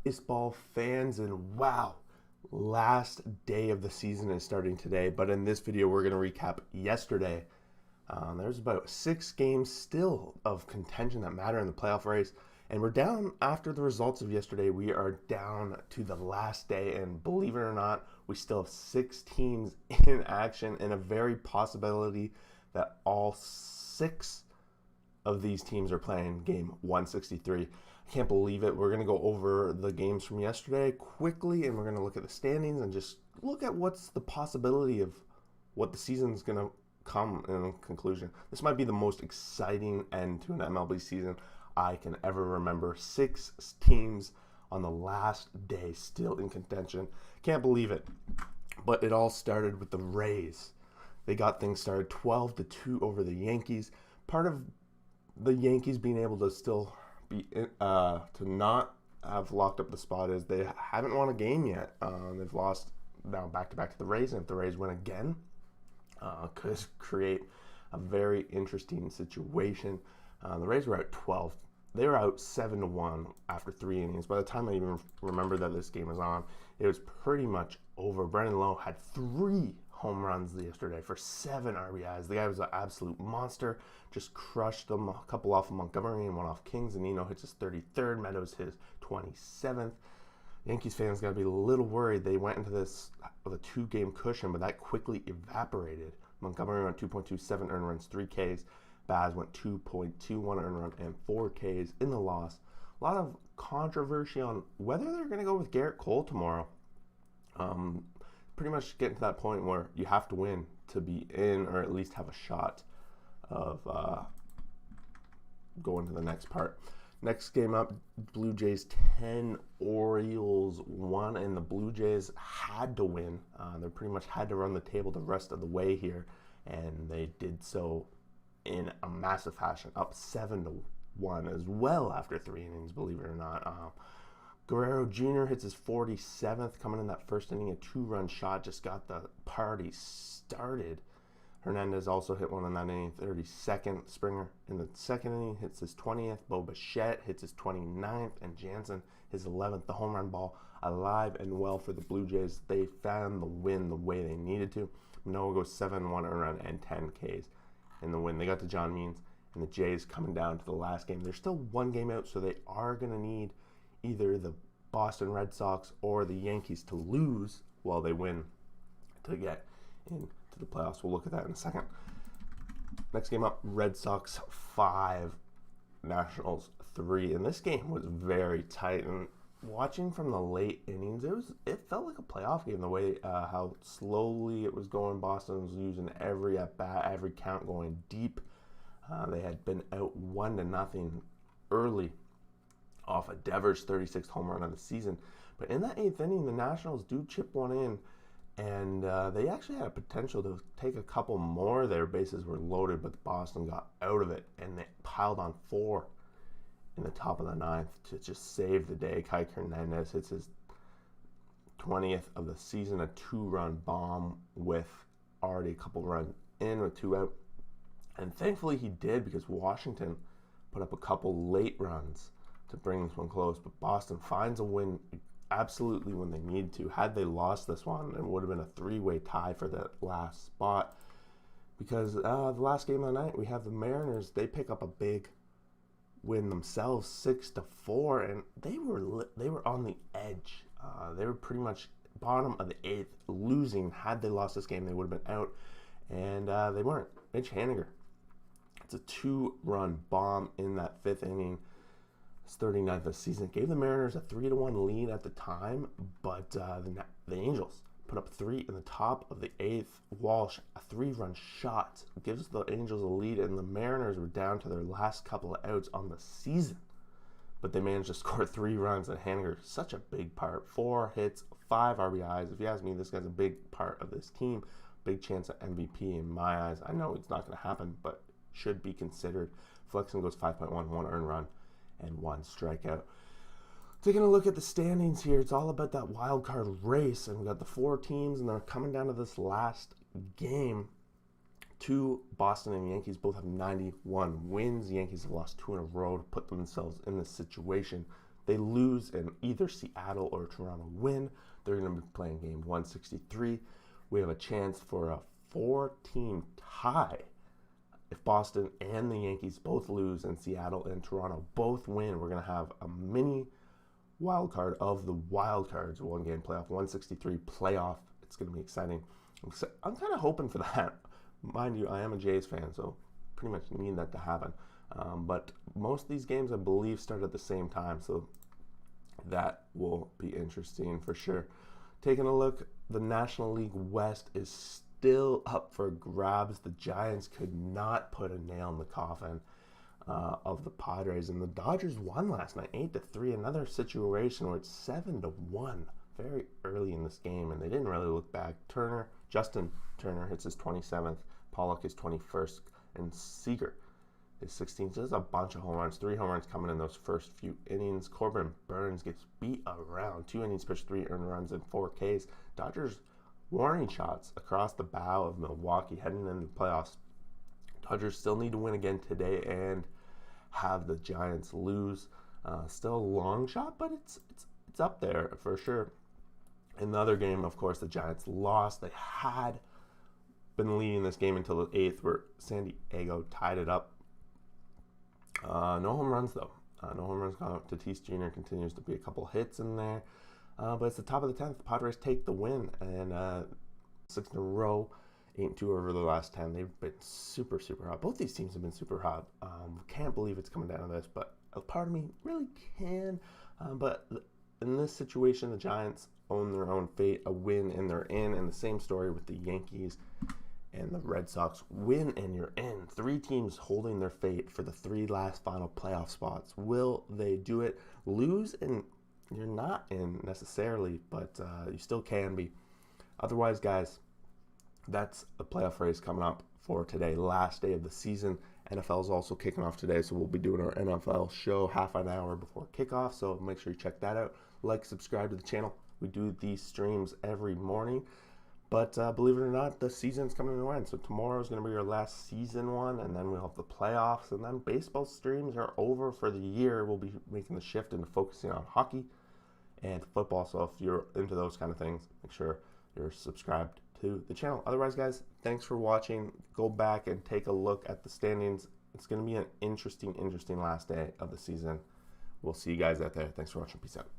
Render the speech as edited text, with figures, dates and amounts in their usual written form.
baseball fans, and wow, last day of the season is starting today. But in this video, we're going to recap yesterday. There's about 6 games still of contention that matter in the playoff race, and we're down after the results of yesterday. We are down to the last day, and believe it or not, we still have 6 teams in action, and a very possibility that all 6 of these teams are playing game 163. I can't believe it. We're going to go over the games from yesterday quickly, and we're going to look at the standings and just look at what's the possibility of what the season's going to come in conclusion. This might be the most exciting end to an MLB season I can ever remember. 6 teams on the last day still in contention. Can't believe it. But it all started with the Rays. They got things started 12-2 over the Yankees. Part of the Yankees being able to still be to not have locked up the spot is they haven't won a game yet. They've lost now back-to-back to the Rays, and if the Rays win again, could create a very interesting situation. The Rays were out 12. They were out 7-1 after 3 innings. By the time I even remember that this game was on, it was pretty much over. Brendan Lowe had 3 home runs yesterday for 7 RBIs. The guy was an absolute monster. Just crushed them. A couple off of Montgomery and 1 off Kings. And Nino hits his 33rd. Meadows his 27th. Yankees fans got to be a little worried. They went into this with a 2-game cushion, but that quickly evaporated. Montgomery went 2.27 earned runs, 3 Ks. Baz went 2.21 earned run and 4 Ks in the loss. A lot of controversy on whether they're going to go with Garrett Cole tomorrow. Pretty much getting to that point where you have to win to be in, or at least have a shot of going to the next part. Next game up, Blue Jays 10, Orioles 1, and the Blue Jays had to win. They pretty much had to run the table the rest of the way here, and they did so in a massive fashion, up 7-1 as well after 3 innings, believe it or not. Guerrero Jr. hits his 47th, coming in that first inning. A 2-run shot just got the party started. Hernandez also hit one in that inning, 32nd. Springer in the second inning hits his 20th. Bo Bichette hits his 29th, and Jansen his 11th. The home run ball alive and well for the Blue Jays. They found the win the way they needed to. Manoah goes 7-1 earned run and 10 Ks in the win. They got to John Means, and the Jays coming down to the last game. They're still 1 game out, so they are going to need either the Boston Red Sox or the Yankees to lose while they win to get into the playoffs. We'll look at that in a second. Next game up, Red Sox 5, Nationals 3. And this game was very tight. And watching from the late innings, it felt like a playoff game, the way how slowly it was going. Boston was using every at-bat, every count going deep. They had been out 1-0 early off of Devers' 36th home run of the season. But in that 8th inning, the Nationals do chip one in, and they actually had a potential to take a couple more. Their bases were loaded, but Boston got out of it, and they piled on 4 in the top of the 9th to just save the day. Kike Hernandez hits his 20th of the season, a 2-run bomb with already a couple runs in with 2 out. And thankfully he did, because Washington put up a couple late runs to bring this one close. But Boston finds a win absolutely when they need to. Had they lost this one, it would have been a 3-way tie for the last spot. Because the last game of the night, we have the Mariners. They pick up a big win themselves, 6-4, and they were on the edge. They were pretty much bottom of the 8th, losing. Had they lost this game, they would have been out, and they weren't. Mitch Haniger, it's a 2-run bomb in that 5th inning. His 39th of the season. Gave the Mariners a 3-1 lead at the time, but the Angels put up 3 in the top of the 8th. Walsh, a 3-run shot, gives the Angels a lead, and the Mariners were down to their last couple of outs on the season. But they managed to score 3 runs, and Haniger, such a big part. 4 hits, 5 RBIs. If you ask me, this guy's a big part of this team. Big chance at MVP in my eyes. I know it's not going to happen, but should be considered. Flexen goes 5.1, 1 earned run, and 1 strikeout. Taking a look at the standings here, it's all about that wild card race, and we've got the 4 teams, and they're coming down to this last game. 2, Boston and Yankees both have 91 wins. The Yankees have lost 2 in a row to put themselves in this situation. they lose and either Seattle or Toronto win, they're going to be playing game 163. We have a chance for a 4-team tie. If Boston and the Yankees both lose and Seattle and Toronto both win, we're going to have a mini wild card of the wild cards, 1-game playoff, 163 playoff. It's going to be exciting. I'm kind of hoping for that. Mind you, I am a Jays fan, so pretty much need that to happen. But most of these games, I believe, start at the same time, so that will be interesting for sure. Taking a look, the National League West is still up for grabs. The Giants could not put a nail in the coffin of the Padres, and the Dodgers won last night, 8-3. Another situation where it's 7-1 very early in this game, and they didn't really look back. Justin Turner hits his 27th, Pollock his 21st, and Seager is 16th. So there's a bunch of home runs, 3 home runs coming in those first few innings. Corbin Burns gets beat around, 2 innings pitched, 3 earned runs, and 4 Ks. Dodgers warning shots across the bow of Milwaukee heading into the playoffs. Dodgers still need to win again today and have the Giants lose. Still a long shot, but it's up there for sure. In the other game, of course, the Giants lost. They had been leading this game until the 8th, where San Diego tied it up. No home runs, though. No home runs gone up. Tatis Jr. continues to be a couple hits in there. But it's the top of the 10th. The Padres take the win, and 6 in a row, 8-2 over the last 10. They've been super, super hot. Both these teams have been super hot. Can't believe it's coming down to this, but a part of me really can. But in this situation, the Giants own their own fate. A win and they're in. And the same story with the Yankees and the Red Sox. Win and you're in. 3 teams holding their fate for the 3 last final playoff spots. Will they do it? Lose and you're not in necessarily, but you still can be. Otherwise, guys, that's the playoff race coming up for today. Last day of the season. NFL is also kicking off today, so we'll be doing our NFL show half an hour before kickoff, so make sure you check that out. Like, subscribe to the channel. We do these streams every morning. But believe it or not, the season's coming to an end. So tomorrow is going to be your last season one, and then we'll have the playoffs, and then baseball streams are over for the year. We'll be making the shift into focusing on hockey and football. So if you're into those kind of things, make sure you're subscribed to the channel. Otherwise, guys, thanks for watching. Go back and take a look at the standings. It's going to be an interesting last day of the season. We'll see you guys out there. Thanks for watching. Peace out.